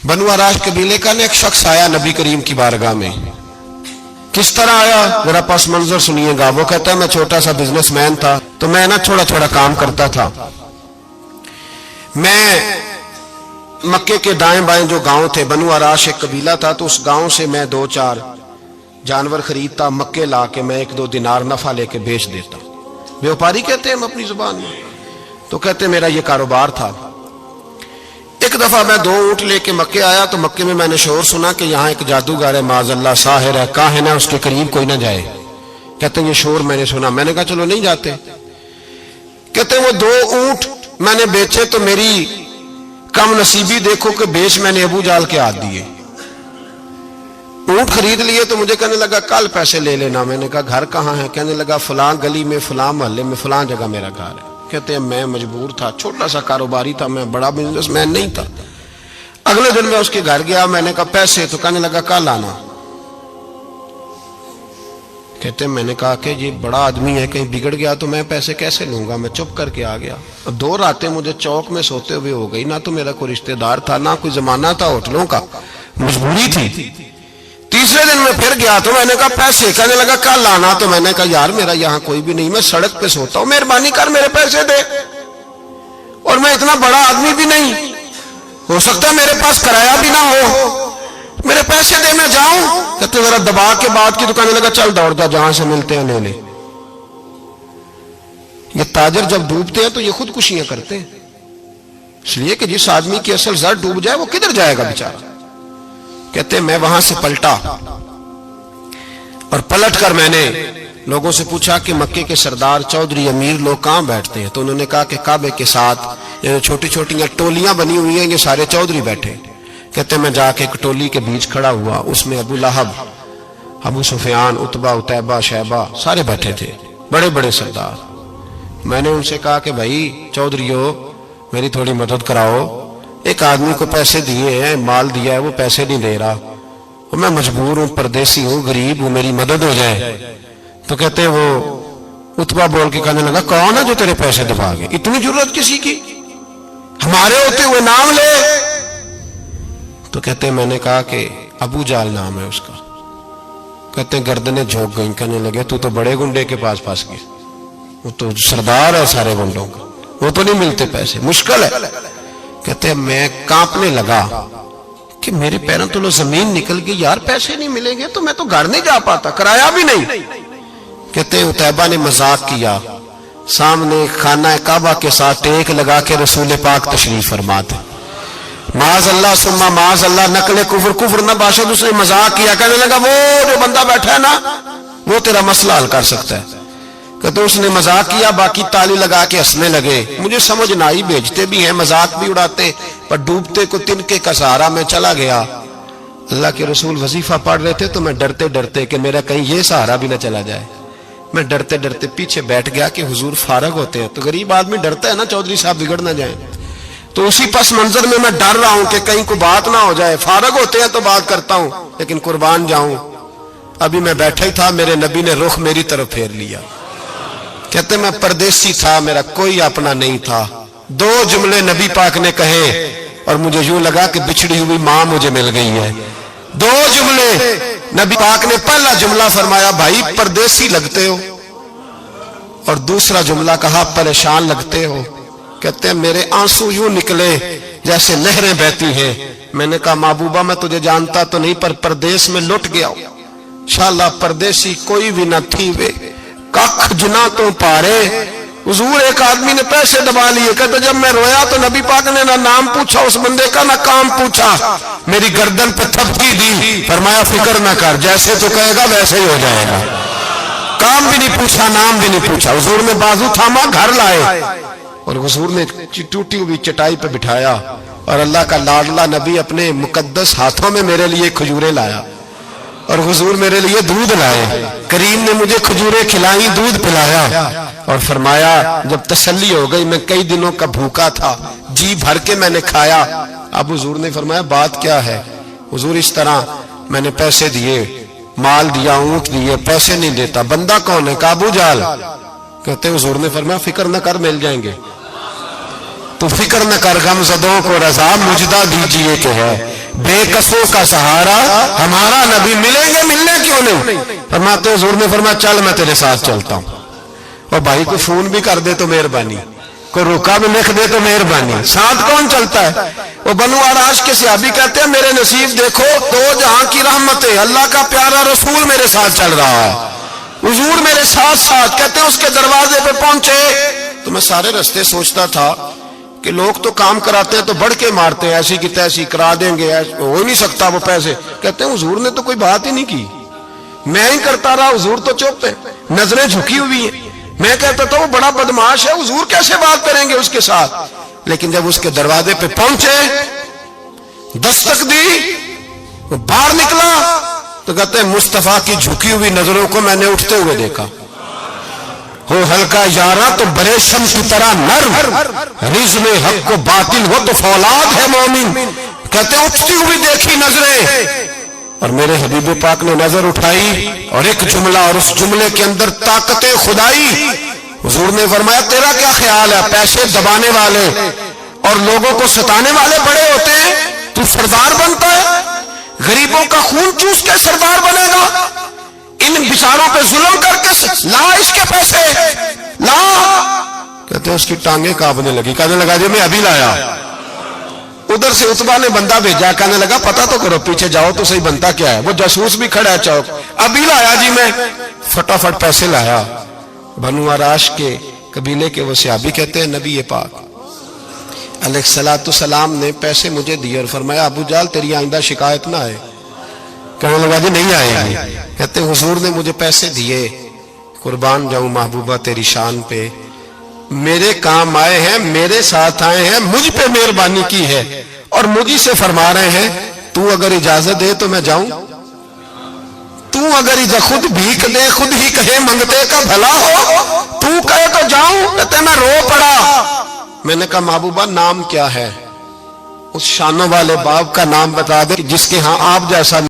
बनु आराश कबीले का ना एक शख्स आया नबी करीम की बारगाह में। किस तरह आया जरा पस मंजर सुनिएगा। वो कहता है मैं छोटा सा बिजनेसमैन था, तो मैं ना थोड़ा थोड़ा काम करता था। मैं मक्के के दाएं बाएं जो गांव थे, बनु आराश एक कबीला था, तो उस गांव से मैं 2-4 जानवर खरीदता, मक्के ला के मैं 1-2 दिनार नफा लेके बेच देता। व्यापारी कहते हैं हम अपनी जुबान में, तो कहते मेरा ये कारोबार था। एक दफा मैं 2 ऊंट लेके मक्के आया, तो मक्के में मैंने शोर सुना कि यहाँ एक जादूगर है, माज़अल्लाह साहिर है, काहिन है, उसके करीब कोई ना जाए। कहते ये शोर मैंने सुना। मैंने कहा चलो नहीं जाते। कहते वो 2 ऊंट मैंने बेचे तो मेरी कम नसीबी देखो कि बेच मैंने अबू जाल के हाथ दिए। ऊंट खरीद लिए तो मुझे कहने लगा कल पैसे ले लेना। मैंने कहा घर कहाँ है? कहने लगा फलां गली में, फलां मोहल्ले में, फलां जगह मेरा घर है। कहते हैं मैं मजबूर था, छोटा सा कारोबारी था, मैं बड़ा बिजनेसमैन नहीं था। अगले दिन मैं उसके घर गया, मैंने कहा पैसे, तो कहने लगा कल आना। कहते हैं मैंने कहा कि ये बड़ा आदमी है, कहीं बिगड़ गया तो मैं पैसे कैसे लूंगा। मैं चुप करके आ गया। अब 2 रातें मुझे चौक में सोते हुए हो गई। ना तो मेरा कोई रिश्तेदार था, ना कोई जमाना था होटलों का, मजबूरी थी। तीसरे दिन मैं फिर गया तो मैंने कहा पैसे, कहने लगा कल आना। तो मैंने कहा यार मेरा यहाँ कोई भी नहीं, मैं सड़क पे सोता हूँ, मेहरबानी कर मेरे पैसे दे। और मैं इतना बड़ा आदमी भी नहीं, हो सकता है मेरे पास किराया भी ना हो, मेरे पैसे दे मैं जाऊं। कहते जरा दबा के बात की। तो कहने लगा चल दौड़ जा, जहां से मिलते हैं ले ले। ये ताजर जब डूबते हैं तो ये खुदकुशियां करते हैं, इसलिए कि जिस आदमी की असल जर डूब जाए वो किधर जाएगा बेचारा। कहते मैं वहां से पलटा और पलट कर मैंने लोगों से पूछा कि मक्के के सरदार, चौधरी, अमीर लोग कहां बैठते हैं? तो उन्होंने कहा कि काबे के साथ ये छोटी छोटी टोलियां बनी हुई हैं, ये सारे चौधरी बैठे। कहते मैं जाके एक टोली के बीच खड़ा हुआ, उसमें अबू लहब, अबू सुफियान, उतबा, उतैबा, शैबा सारे बैठे थे, बड़े बड़े सरदार। मैंने उनसे कहा कि भाई चौधरीओ मेरी थोड़ी मदद कराओ, एक आदमी को पैसे दिए हैं, माल दिया है, वो पैसे नहीं दे रहा, और मैं मजबूर हूं, परदेसी हूं, गरीब हूं, मेरी मदद हो जाए। तो कहते वो उतबा बोल के कहने लगा कौन है जो तेरे पैसे दबागे? इतनी जरूरत किसी की? हमारे होते हुए नाम ले। तो कहते मैंने कहा कि अबू जाल नाम है उसका। कहते गर्दनें झोंक गई। कहने लगे तू तो बड़े गुंडे के पास फंस गया, वो तो सरदार है सारे गुंडों का, वो तो नहीं मिलते पैसे, मुश्किल है। कहते मैं कांपने लगा कि मेरे पैरों तो लो जमीन निकल गई, यार पैसे नहीं मिलेंगे तो मैं तो घर नहीं जा पाता, किराया भी नहीं। कहते उतैबा ने मजाक किया, सामने खाना काबा के साथ टेक लगा के रसूल पाक तशरीफ फरमाते, माज़अल्लाह सुम्मा माज़अल्लाह, नकले कुफर, कुफर न बाशद। उसने मजाक किया, कहने लगा वो जो बंदा बैठा है ना वो तेरा मसला हल कर सकता है। कहते उसने मजाक किया, बाकी ताली लगा के हंसने लगे। मुझे समझ ना आई, भेजते भी हैं, मजाक भी उड़ाते, पर डूबते को तिनके का सहारा मैं चला गया। अल्लाह के रसूल वजीफा पढ़ रहे थे तो मैं डरते डरते कि मेरा कहीं ये सहारा भी ना चला जाए, मैं डरते डरते पीछे बैठ गया कि हुजूर फारग होते हैं। तो गरीब आदमी डरता है ना चौधरी साहब बिगड़ ना जाए। तो उसी पस मंजर में मैं डर रहा हूं कि कहीं को बात ना हो जाए, फारग होते हैं तो बात करता हूं, लेकिन कुर्बान जाऊं। अभी मैं बैठा ही था, मेरे नबी ने रुख मेरी तरफ फेर लिया। कहते मैं परदेसी था, मेरा कोई अपना नहीं था। 2 जुमले नबी पाक ने कहे और मुझे यूं लगा कि बिछड़ी हुई मां मुझे मिल गई है। 2 जुमले नबी पाक ने, पहला जुमला फरमाया भाई परदेसी लगते हो, और दूसरा जुमला कहा परेशान लगते हो। कहते हैं मेरे आंसू यूं निकले जैसे नहरें बहती हैं। मैंने कहा महबूबा मैं तुझे जानता तो नहीं, पर परदेश में लुट गया हूं। इंशाअल्लाह परदेसी कोई भी न थी वे, कख जना तो पारे। हुजूर एक आदमी ने पैसे दबा लिए। कहते जब मैं रोया तो नबी पाक ने ना नाम पूछा उस बंदे का, ना काम पूछा, मेरी गर्दन पे थपकी दी, फरमाया फिक्र ना कर, जैसे तो कहेगा वैसे ही हो जाएगा। काम भी नहीं पूछा, नाम भी नहीं पूछा। हुजूर ने बाजू थामा, घर लाए, और हुजूर ने टूटी हुई चटाई पे बिठाया, और अल्लाह का लाडला नबी अपने मुकद्दस हाथों में मेरे लिए खजूरें लाया, और हुजूर मेरे लिए दूध लाए। करीम ने मुझे खजूरें खिलाई, दूध पिलाया, और फरमाया जब तसल्ली हो गई, मैं कई दिनों का भूखा था, जी भर के मैंने खाया। अब हुजूर ने फरमाया बात क्या है? हुजूर इस तरह मैंने पैसे दिए, माल दिया, ऊंट दिए, पैसे नहीं देता। बंदा कौन है? अबू जाल। कहते हुजूर ने फरमाया फिक्र न कर, मिल जाएंगे। तो फिक्र न कर, गमज़दों को रज़ा मुजदा दीजिए कि है। بے کسوں کا سہارا ہمارا نبی، ملیں گے، ملنے کیوں نہیں؟ فرماتے حضور نے فرمایا چل میں تیرے ساتھ چلتا ہوں۔ اور بھائی کو فون بھی کر دے تو مہربانی، کوئی روکا بھی لکھ دے تو مہربانی، ساتھ کون چلتا ہے؟ وہ بنو عراش کے صحابی کہتے ہیں میرے نصیب دیکھو، دو جہاں کی رحمتیں، اللہ کا پیارا رسول میرے ساتھ چل رہا ہے، حضور میرے ساتھ ساتھ۔ کہتے ہیں اس کے دروازے پہ پہنچے تو میں سارے رستے سوچتا تھا کہ لوگ تو کام کراتے ہیں تو بڑھ کے مارتے ہیں، ایسی کی تیسی کرا دیں گے، ہو ہی نہیں سکتا وہ پیسے۔ کہتے ہیں حضور نے تو کوئی بات ہی نہیں کی، میں ہی کرتا رہا، حضور تو چپ ہے، نظریں جھکی ہوئی ہیں۔ میں کہتا تھا وہ بڑا بدماش ہے، حضور کیسے بات کریں گے اس کے ساتھ؟ لیکن جب اس کے دروازے پہ پہنچے، دستک دی، وہ باہر نکلا تو کہتے ہیں مصطفیٰ کی جھکی ہوئی نظروں کو میں نے اٹھتے ہوئے دیکھا۔ ہو ہلکا یارا تو بریشم کی طرح نرم، رزم حق کو باطل ہو تو فولاد ہے مومن۔ کہتے ہیں اٹھتی ہوئی دیکھی نظریں، اور میرے حبیب پاک نے نظر اٹھائی اور ایک جملہ، اور اس جملے کے اندر طاقت خدائی۔ حضور نے فرمایا تیرا کیا خیال ہے؟ پیسے دبانے والے اور لوگوں کو ستانے والے بڑے ہوتے ہیں، تو سردار بنتا ہے؟ غریبوں کا خون چوس کے سردار بنے گا؟ ان بیچاروں پہ ظلم کر کے لا اس کے پیسے لا۔ کہتے ہیں اس کی ٹانگیں کانپنے لگی، کہنے لگا جی میں ابھی لایا۔ ادھر سے عتبہ نے بندہ بھیجا، کہنے لگا پتہ تو کرو، پیچھے جاؤ تو صحیح بنتا کیا ہے۔ وہ جاسوس بھی کھڑا ہے چوک، ابھی لایا جی میں، فٹافٹ پیسے لایا۔ بنو عراش کے قبیلے کے وہ صحابی کہتے ہیں نبی پاک علیہ الصلوۃ والسلام نے پیسے مجھے دیے اور فرمایا ابو جال تیری آئندہ شکایت نہ آئے۔ کہنے لگا جی نہیں آئے گی۔ کہتے ہیں حضور نے مجھے پیسے دیے، قربان جاؤں محبوبہ تیری شان پہ، میرے کام آئے ہیں، میرے ساتھ آئے ہیں، مجھ پہ مہربانی کی ہے، اور مجھ سے فرما رہے ہیں تو اگر اجازت دے تو میں جاؤں، تو اگر خود بھیک دے، خود ہی کہے منگتے کا بھلا ہو، تو کہے تو جاؤں۔ کہتے میں رو پڑا۔ میں نے کہا محبوبہ نام کیا ہے؟ اس شانوں والے باپ کا نام بتا دے جس کے ہاں آپ جیسا